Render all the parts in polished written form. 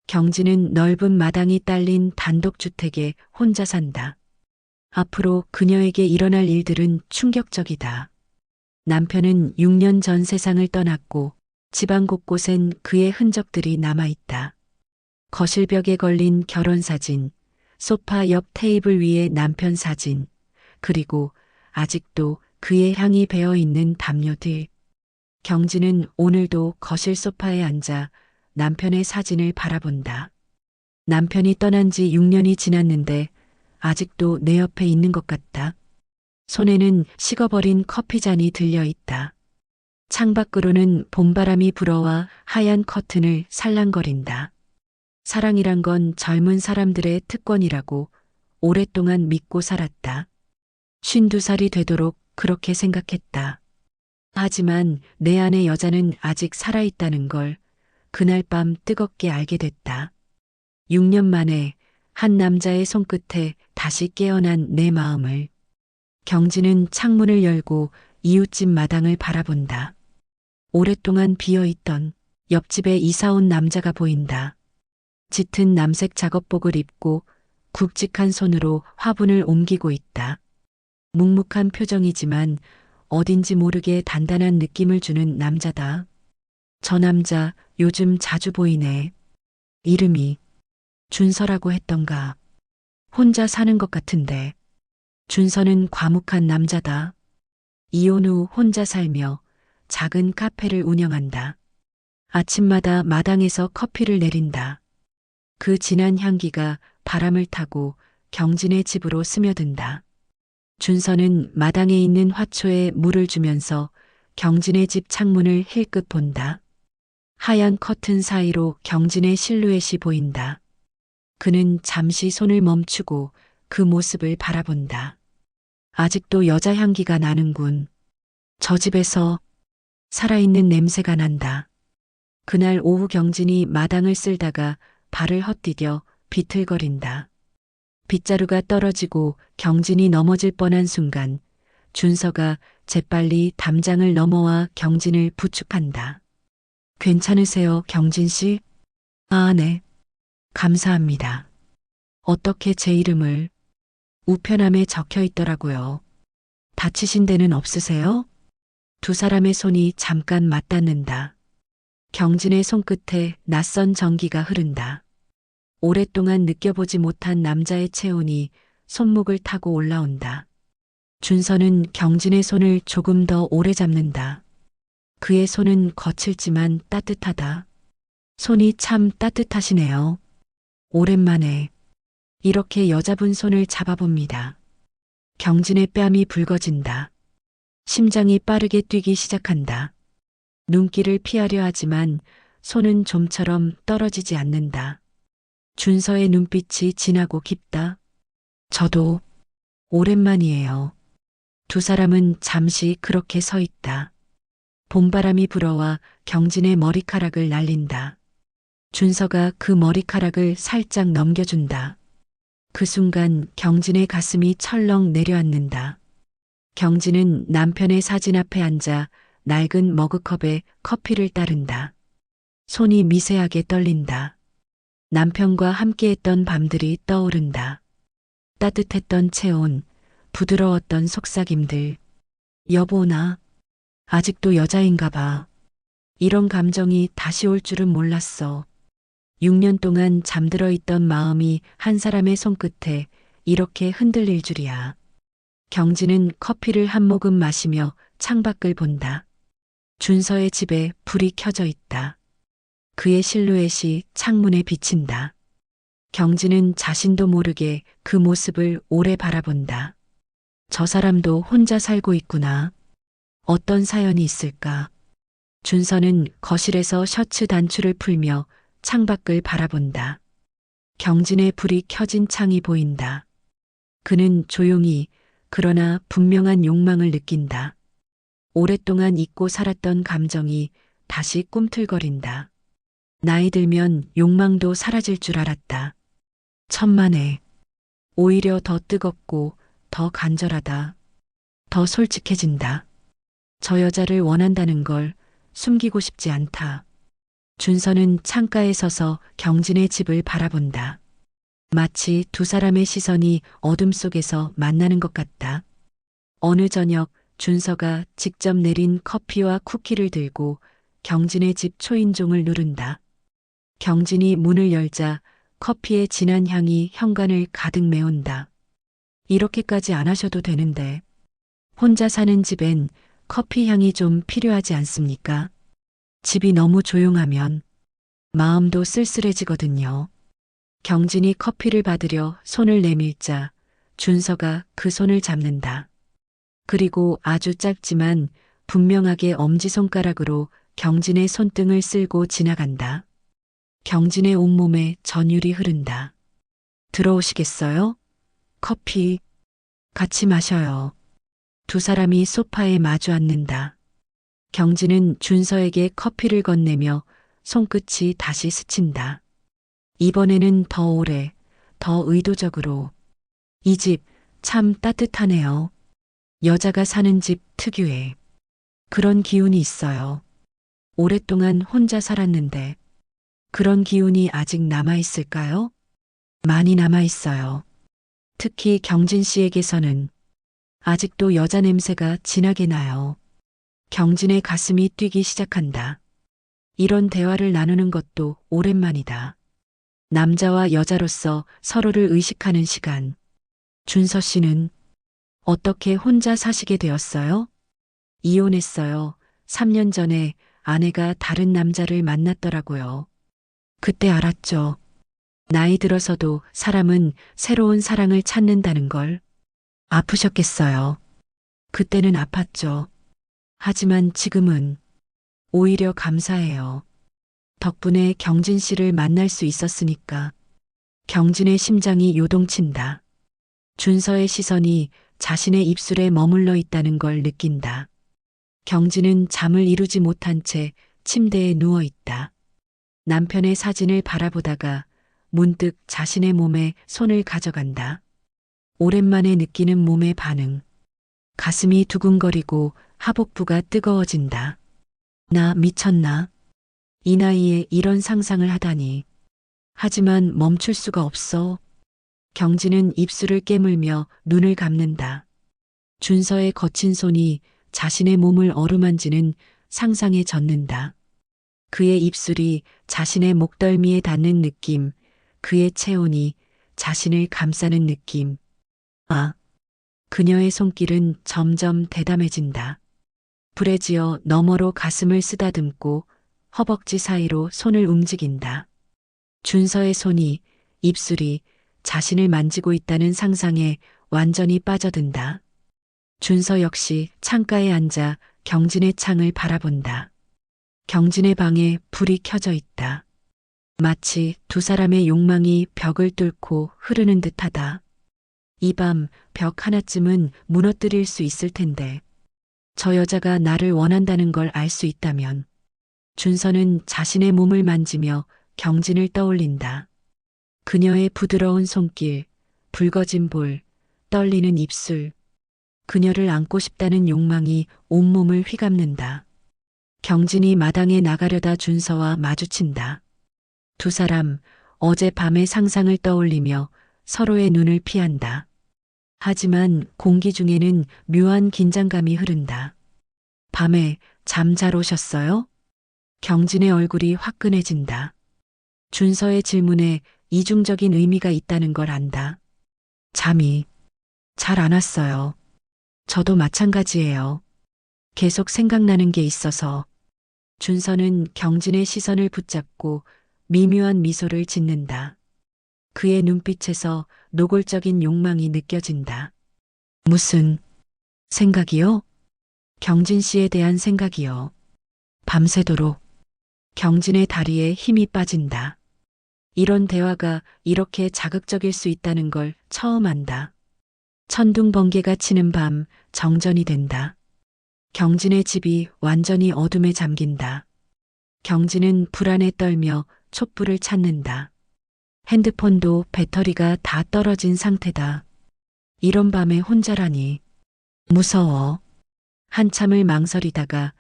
경진은 넓은 마당이 딸린 단독주택에 혼자 산다. 앞으로 그녀에게 일어날 일들은 충격적이다. 남편은 6년 전 세상을 떠났고 집안 곳곳엔 그의 흔적들이 남아있다. 거실벽에 걸린 결혼사진, 소파 옆 테이블 위에 남편 사진, 그리고 아직도 그의 향이 배어 있는 담요들. 경진은 오늘도 거실 소파에 앉아 남편의 사진을 바라본다. 남편이 떠난 지 6년이 지났는데 아직도 내 옆에 있는 것 같다. 손에는 식어버린 커피잔이 들려 있다. 창밖으로는 봄바람이 불어와 하얀 커튼을 살랑거린다. 사랑이란 건 젊은 사람들의 특권이라고 오랫동안 믿고 살았다. 52살이 되도록 그렇게 생각했다. 하지만 내 안의 여자는 아직 살아있다는 걸 그날 밤 뜨겁게 알게 됐다. 6년 만에 한 남자의 손끝에 다시 깨어난 내 마음을. 경진은 창문을 열고 이웃집 마당을 바라본다. 오랫동안 비어있던 옆집에 이사 온 남자가 보인다. 짙은 남색 작업복을 입고 굵직한 손으로 화분을 옮기고 있다. 묵묵한 표정이지만 어딘지 모르게 단단한 느낌을 주는 남자다. 저 남자 요즘 자주 보이네. 이름이 준서라고 했던가. 혼자 사는 것 같은데. 준서는 과묵한 남자다. 이혼 후 혼자 살며 작은 카페를 운영한다. 아침마다 마당에서 커피를 내린다. 그 진한 향기가 바람을 타고 경진의 집으로 스며든다. 준서는 마당에 있는 화초에 물을 주면서 경진의 집 창문을 힐끗 본다. 하얀 커튼 사이로 경진의 실루엣이 보인다. 그는 잠시 손을 멈추고 그 모습을 바라본다. 아직도 여자 향기가 나는군. 저 집에서 살아있는 냄새가 난다. 그날 오후 경진이 마당을 쓸다가 발을 헛디뎌 비틀거린다. 빗자루가 떨어지고 경진이 넘어질 뻔한 순간 준서가 재빨리 담장을 넘어와 경진을 부축한다. 괜찮으세요, 경진 씨? 아, 네. 감사합니다. 어떻게 제 이름을 우편함에 적혀 있더라고요. 다치신 데는 없으세요? 두 사람의 손이 잠깐 맞닿는다. 경진의 손끝에 낯선 전기가 흐른다. 오랫동안 느껴보지 못한 남자의 체온이 손목을 타고 올라온다. 준서는 경진의 손을 조금 더 오래 잡는다. 그의 손은 거칠지만 따뜻하다. 손이 참 따뜻하시네요. 오랜만에 이렇게 여자분 손을 잡아봅니다. 경진의 뺨이 붉어진다. 심장이 빠르게 뛰기 시작한다. 눈길을 피하려 하지만 손은 좀처럼 떨어지지 않는다. 준서의 눈빛이 진하고 깊다. 저도 오랜만이에요. 두 사람은 잠시 그렇게 서 있다. 봄바람이 불어와 경진의 머리카락을 날린다. 준서가 그 머리카락을 살짝 넘겨준다. 그 순간 경진의 가슴이 철렁 내려앉는다. 경진은 남편의 사진 앞에 앉아 낡은 머그컵에 커피를 따른다. 손이 미세하게 떨린다. 남편과 함께했던 밤들이 떠오른다. 따뜻했던 체온, 부드러웠던 속삭임들. 여보, 나 아직도 여자인가 봐. 이런 감정이 다시 올 줄은 몰랐어. 6년 동안 잠들어 있던 마음이 한 사람의 손끝에 이렇게 흔들릴 줄이야. 경진은 커피를 한 모금 마시며 창밖을 본다. 준서의 집에 불이 켜져 있다. 그의 실루엣이 창문에 비친다. 경진은 자신도 모르게 그 모습을 오래 바라본다. 저 사람도 혼자 살고 있구나. 어떤 사연이 있을까? 준서는 거실에서 셔츠 단추를 풀며 창밖을 바라본다. 경진의 불이 켜진 창이 보인다. 그는 조용히 그러나 분명한 욕망을 느낀다. 오랫동안 잊고 살았던 감정이 다시 꿈틀거린다. 나이 들면 욕망도 사라질 줄 알았다. 천만에. 오히려 더 뜨겁고 더 간절하다. 더 솔직해진다. 저 여자를 원한다는 걸 숨기고 싶지 않다. 준서는 창가에 서서 경진의 집을 바라본다. 마치 두 사람의 시선이 어둠 속에서 만나는 것 같다. 어느 저녁 준서가 직접 내린 커피와 쿠키를 들고 경진의 집 초인종을 누른다. 경진이 문을 열자 커피의 진한 향이 현관을 가득 메운다. 이렇게까지 안 하셔도 되는데 혼자 사는 집엔 커피 향이 좀 필요하지 않습니까? 집이 너무 조용하면 마음도 쓸쓸해지거든요. 경진이 커피를 받으려 손을 내밀자 준서가 그 손을 잡는다. 그리고 아주 짧지만 분명하게 엄지손가락으로 경진의 손등을 쓸고 지나간다. 경진의 온몸에 전율이 흐른다. 들어오시겠어요? 커피 같이 마셔요. 두 사람이 소파에 마주 앉는다. 경진은 준서에게 커피를 건네며 손끝이 다시 스친다. 이번에는 더 오래, 더 의도적으로. 이 집 참 따뜻하네요. 여자가 사는 집 특유의 그런 기운이 있어요. 오랫동안 혼자 살았는데 그런 기운이 아직 남아있을까요? 많이 남아있어요. 특히 경진 씨에게서는 아직도 여자 냄새가 진하게 나요. 경진의 가슴이 뛰기 시작한다. 이런 대화를 나누는 것도 오랜만이다. 남자와 여자로서 서로를 의식하는 시간. 준서 씨는 어떻게 혼자 사시게 되었어요? 이혼했어요. 3년 전에 아내가 다른 남자를 만났더라고요. 그때 알았죠. 나이 들어서도 사람은 새로운 사랑을 찾는다는 걸. 아프셨겠어요. 그때는 아팠죠. 하지만 지금은 오히려 감사해요. 덕분에 경진 씨를 만날 수 있었으니까. 경진의 심장이 요동친다. 준서의 시선이 자신의 입술에 머물러 있다는 걸 느낀다. 경진은 잠을 이루지 못한 채 침대에 누워 있다. 남편의 사진을 바라보다가 문득 자신의 몸에 손을 가져간다. 오랜만에 느끼는 몸의 반응. 가슴이 두근거리고 하복부가 뜨거워진다. 나 미쳤나? 이 나이에 이런 상상을 하다니. 하지만 멈출 수가 없어. 경진은 입술을 깨물며 눈을 감는다. 준서의 거친 손이 자신의 몸을 어루만지는 상상에 젖는다. 그의 입술이 자신의 목덜미에 닿는 느낌, 그의 체온이 자신을 감싸는 느낌. 아, 그녀의 손길은 점점 대담해진다. 불에 지어 너머로 가슴을 쓰다듬고 허벅지 사이로 손을 움직인다. 준서의 손이, 입술이 자신을 만지고 있다는 상상에 완전히 빠져든다. 준서 역시 창가에 앉아 경진의 창을 바라본다. 경진의 방에 불이 켜져 있다. 마치 두 사람의 욕망이 벽을 뚫고 흐르는 듯하다. 이 밤 벽 하나쯤은 무너뜨릴 수 있을 텐데. 저 여자가 나를 원한다는 걸 알 수 있다면. 준서는 자신의 몸을 만지며 경진을 떠올린다. 그녀의 부드러운 손길, 붉어진 볼, 떨리는 입술. 그녀를 안고 싶다는 욕망이 온몸을 휘감는다. 경진이 마당에 나가려다 준서와 마주친다. 두 사람 어젯밤의 상상을 떠올리며 서로의 눈을 피한다. 하지만 공기 중에는 묘한 긴장감이 흐른다. 밤에 잠 잘 오셨어요? 경진의 얼굴이 화끈해진다. 준서의 질문에 이중적인 의미가 있다는 걸 안다. 잠이 잘 안 왔어요. 저도 마찬가지예요. 계속 생각나는 게 있어서. 준서는 경진의 시선을 붙잡고 미묘한 미소를 짓는다. 그의 눈빛에서 노골적인 욕망이 느껴진다. 무슨 생각이요? 경진 씨에 대한 생각이요. 밤새도록 경진의 다리에 힘이 빠진다. 이런 대화가 이렇게 자극적일 수 있다는 걸 처음 안다. 천둥 번개가 치는 밤 정전이 된다. 경진의 집이 완전히 어둠에 잠긴다. 경진은 불안에 떨며 촛불을 찾는다. 핸드폰도 배터리가 다 떨어진 상태다. 이런 밤에 혼자라니. 무서워. 한참을 망설이다가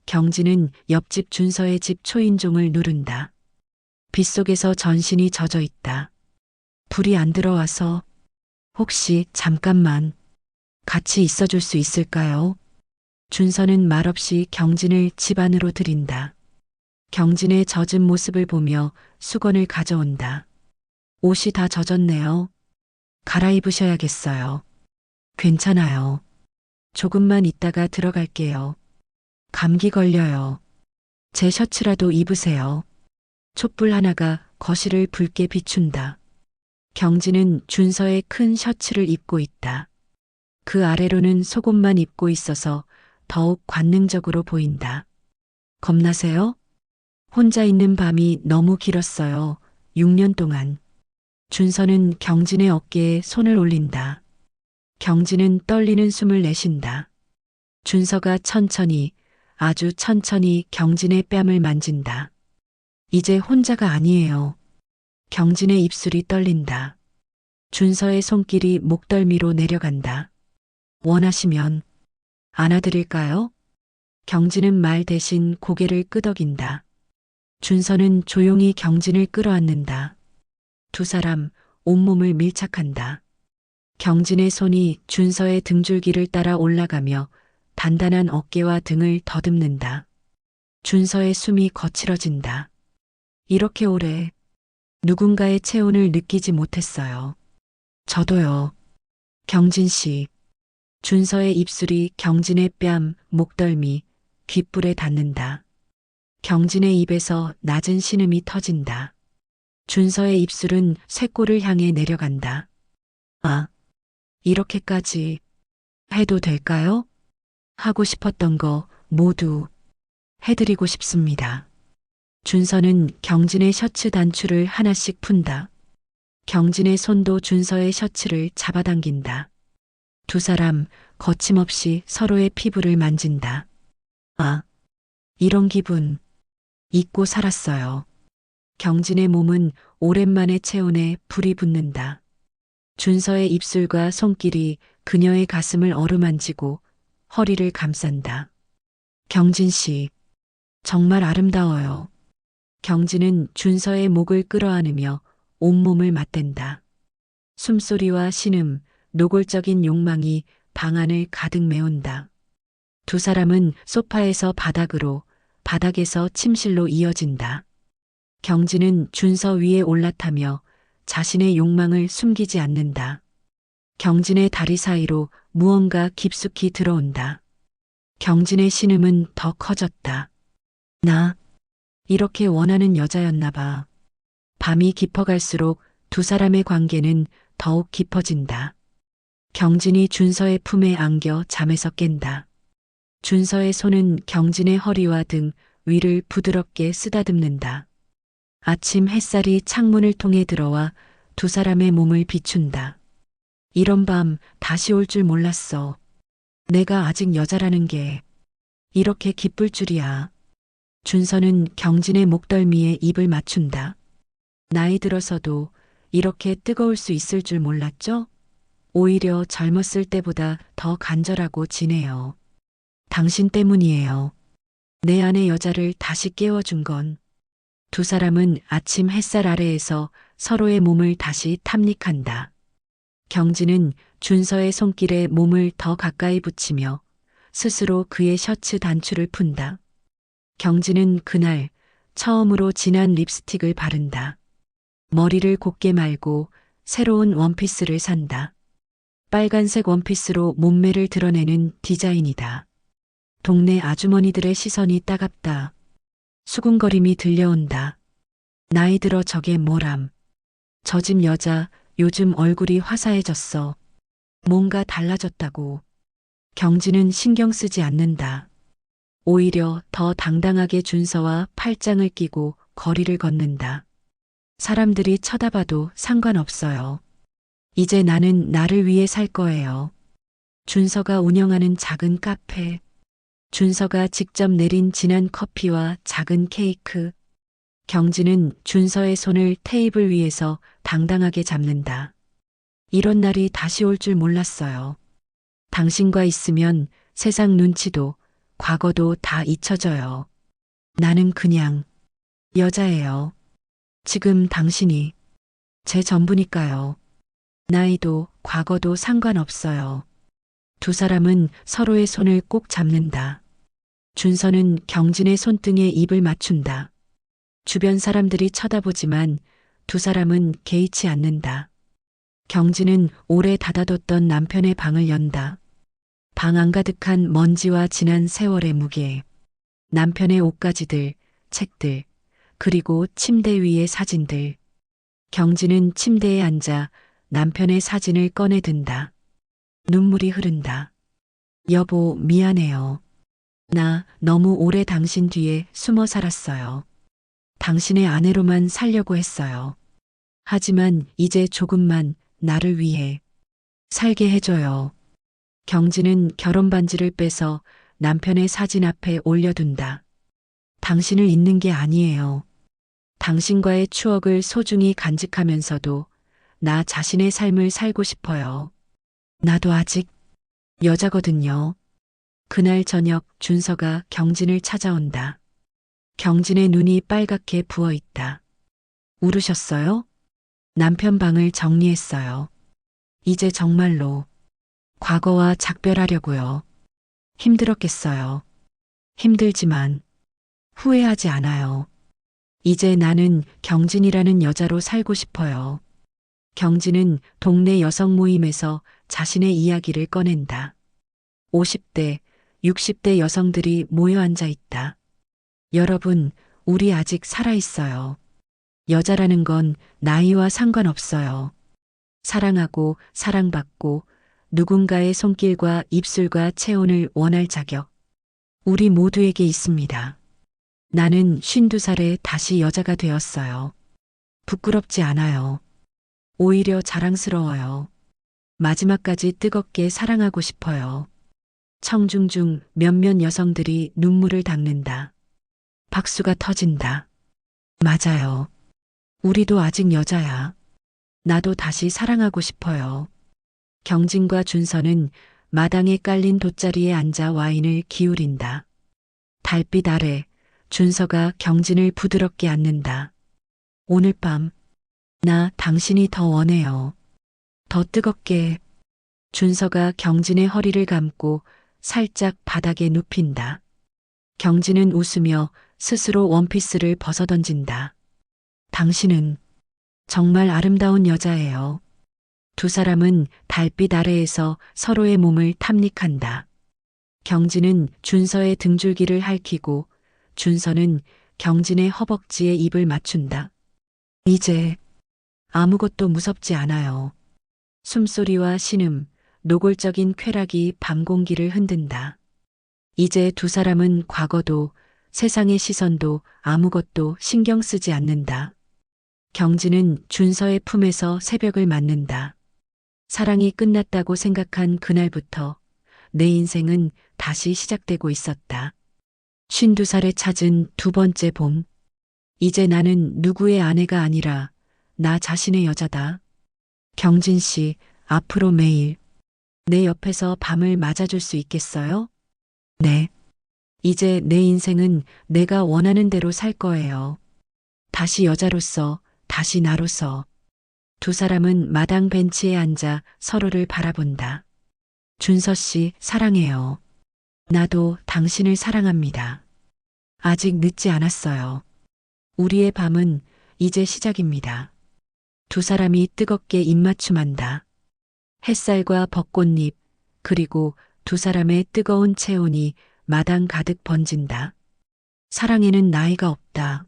경진은 옆집 준서의 집 초인종을 누른다. 빗속에서 전신이 젖어 있다. 불이 안 들어와서 혹시 잠깐만 같이 있어줄 수 있을까요? 준서는 말없이 경진을 집 안으로 들인다. 경진의 젖은 모습을 보며 수건을 가져온다. 옷이 다 젖었네요. 갈아입으셔야겠어요. 괜찮아요. 조금만 있다가 들어갈게요. 감기 걸려요. 제 셔츠라도 입으세요. 촛불 하나가 거실을 붉게 비춘다. 경진은 준서의 큰 셔츠를 입고 있다. 그 아래로는 속옷만 입고 있어서 더욱 관능적으로 보인다. 겁나세요? 혼자 있는 밤이 너무 길었어요. 6년 동안. 준서는 경진의 어깨에 손을 올린다. 경진은 떨리는 숨을 내쉰다. 준서가 천천히, 아주 천천히 경진의 뺨을 만진다. 이제 혼자가 아니에요. 경진의 입술이 떨린다. 준서의 손길이 목덜미로 내려간다. 원하시면 안아드릴까요? 경진은 말 대신 고개를 끄덕인다. 준서는 조용히 경진을 끌어안는다. 두 사람 온몸을 밀착한다. 경진의 손이 준서의 등줄기를 따라 올라가며 단단한 어깨와 등을 더듬는다. 준서의 숨이 거칠어진다. 이렇게 오래 누군가의 체온을 느끼지 못했어요. 저도요. 경진 씨. 준서의 입술이 경진의 뺨, 목덜미, 귓불에 닿는다. 경진의 입에서 낮은 신음이 터진다. 준서의 입술은 쇄골을 향해 내려간다. 아, 이렇게까지 해도 될까요? 하고 싶었던 거 모두 해드리고 싶습니다. 준서는 경진의 셔츠 단추를 하나씩 푼다. 경진의 손도 준서의 셔츠를 잡아당긴다. 두 사람 거침없이 서로의 피부를 만진다. 아, 이런 기분 잊고 살았어요. 경진의 몸은 오랜만에 체온에 불이 붙는다. 준서의 입술과 손길이 그녀의 가슴을 어루만지고 허리를 감싼다. 경진 씨, 정말 아름다워요. 경진은 준서의 목을 끌어안으며 온몸을 맞댄다. 숨소리와 신음, 노골적인 욕망이 방 안을 가득 메운다. 두 사람은 소파에서 바닥으로, 바닥에서 침실로 이어진다. 경진은 준서 위에 올라타며 자신의 욕망을 숨기지 않는다. 경진의 다리 사이로 무언가 깊숙이 들어온다. 경진의 신음은 더 커졌다. 나 이렇게 원하는 여자였나 봐. 밤이 깊어갈수록 두 사람의 관계는 더욱 깊어진다. 경진이 준서의 품에 안겨 잠에서 깬다. 준서의 손은 경진의 허리와 등 위를 부드럽게 쓰다듬는다. 아침 햇살이 창문을 통해 들어와 두 사람의 몸을 비춘다. 이런 밤 다시 올 줄 몰랐어. 내가 아직 여자라는 게 이렇게 기쁠 줄이야. 준서는 경진의 목덜미에 입을 맞춘다. 나이 들어서도 이렇게 뜨거울 수 있을 줄 몰랐죠? 오히려 젊었을 때보다 더 간절하고 진해요. 당신 때문이에요. 내 안의 여자를 다시 깨워준 건. 두 사람은 아침 햇살 아래에서 서로의 몸을 다시 탐닉한다. 경진은 준서의 손길에 몸을 더 가까이 붙이며 스스로 그의 셔츠 단추를 푼다. 경진은 그날 처음으로 진한 립스틱을 바른다. 머리를 곱게 말고 새로운 원피스를 산다. 빨간색 원피스로 몸매를 드러내는 디자인이다. 동네 아주머니들의 시선이 따갑다. 수군거림이 들려온다. 나이 들어 저게 뭐람. 저 집 여자 요즘 얼굴이 화사해졌어. 뭔가 달라졌다고. 경진은 신경 쓰지 않는다. 오히려 더 당당하게 준서와 팔짱을 끼고 거리를 걷는다. 사람들이 쳐다봐도 상관없어요. 이제 나는 나를 위해 살 거예요. 준서가 운영하는 작은 카페. 준서가 직접 내린 진한 커피와 작은 케이크. 경진은 준서의 손을 테이블 위에서 당당하게 잡는다. 이런 날이 다시 올 줄 몰랐어요. 당신과 있으면 세상 눈치도 과거도 다 잊혀져요. 나는 그냥 여자예요. 지금 당신이 제 전부니까요. 나이도 과거도 상관없어요. 두 사람은 서로의 손을 꼭 잡는다. 준서는 경진의 손등에 입을 맞춘다. 주변 사람들이 쳐다보지만 두 사람은 개의치 않는다. 경진은 오래 닫아뒀던 남편의 방을 연다. 방 안가득한 먼지와 지난 세월의 무게. 남편의 옷가지들, 책들, 그리고 침대 위의 사진들. 경진은 침대에 앉아 남편의 사진을 꺼내 든다. 눈물이 흐른다. 여보, 미안해요. 나 너무 오래 당신 뒤에 숨어 살았어요. 당신의 아내로만 살려고 했어요. 하지만 이제 조금만 나를 위해 살게 해줘요. 경진은 결혼 반지를 빼서 남편의 사진 앞에 올려둔다. 당신을 잊는 게 아니에요. 당신과의 추억을 소중히 간직하면서도 나 자신의 삶을 살고 싶어요. 나도 아직 여자거든요. 그날 저녁 준서가 경진을 찾아온다. 경진의 눈이 빨갛게 부어 있다. 울으셨어요? 남편 방을 정리했어요. 이제 정말로 과거와 작별하려고요. 힘들었겠어요. 힘들지만 후회하지 않아요. 이제 나는 경진이라는 여자로 살고 싶어요. 경진은 동네 여성 모임에서 자신의 이야기를 꺼낸다. 50대, 60대 여성들이 모여 앉아 있다. 여러분, 우리 아직 살아 있어요. 여자라는 건 나이와 상관없어요. 사랑하고 사랑받고 누군가의 손길과 입술과 체온을 원할 자격. 우리 모두에게 있습니다. 나는 52살에 다시 여자가 되었어요. 부끄럽지 않아요. 오히려 자랑스러워요. 마지막까지 뜨겁게 사랑하고 싶어요. 청중 중 몇몇 여성들이 눈물을 닦는다. 박수가 터진다. 맞아요. 우리도 아직 여자야. 나도 다시 사랑하고 싶어요. 경진과 준서는 마당에 깔린 돗자리에 앉아 와인을 기울인다. 달빛 아래 준서가 경진을 부드럽게 안는다. 오늘 밤, 나 당신이 더 원해요. 더 뜨겁게. 준서가 경진의 허리를 감고 살짝 바닥에 눕힌다. 경진은 웃으며 스스로 원피스를 벗어던진다. 당신은 정말 아름다운 여자예요. 두 사람은 달빛 아래에서 서로의 몸을 탐닉한다. 경진은 준서의 등줄기를 핥히고 준서는 경진의 허벅지에 입을 맞춘다. 이제 아무것도 무섭지 않아요. 숨소리와 신음, 노골적인 쾌락이 밤 공기를 흔든다. 이제 두 사람은 과거도 세상의 시선도 아무것도 신경 쓰지 않는다. 경진은 준서의 품에서 새벽을 맞는다. 사랑이 끝났다고 생각한 그날부터 내 인생은 다시 시작되고 있었다. 52살에 찾은 두 번째 봄. 이제 나는 누구의 아내가 아니라 나 자신의 여자다. 경진 씨, 앞으로 매일 내 옆에서 밤을 맞아줄 수 있겠어요? 네. 이제 내 인생은 내가 원하는 대로 살 거예요. 다시 여자로서, 다시 나로서. 두 사람은 마당 벤치에 앉아 서로를 바라본다. 준서 씨, 사랑해요. 나도 당신을 사랑합니다. 아직 늦지 않았어요. 우리의 밤은 이제 시작입니다. 두 사람이 뜨겁게 입맞춤한다. 햇살과 벚꽃잎, 그리고 두 사람의 뜨거운 체온이 마당 가득 번진다. 사랑에는 나이가 없다.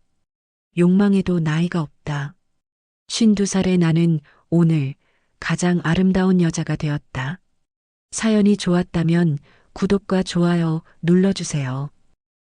욕망에도 나이가 없다. 52살의 나는 오늘 가장 아름다운 여자가 되었다. 사연이 좋았다면 구독과 좋아요 눌러주세요.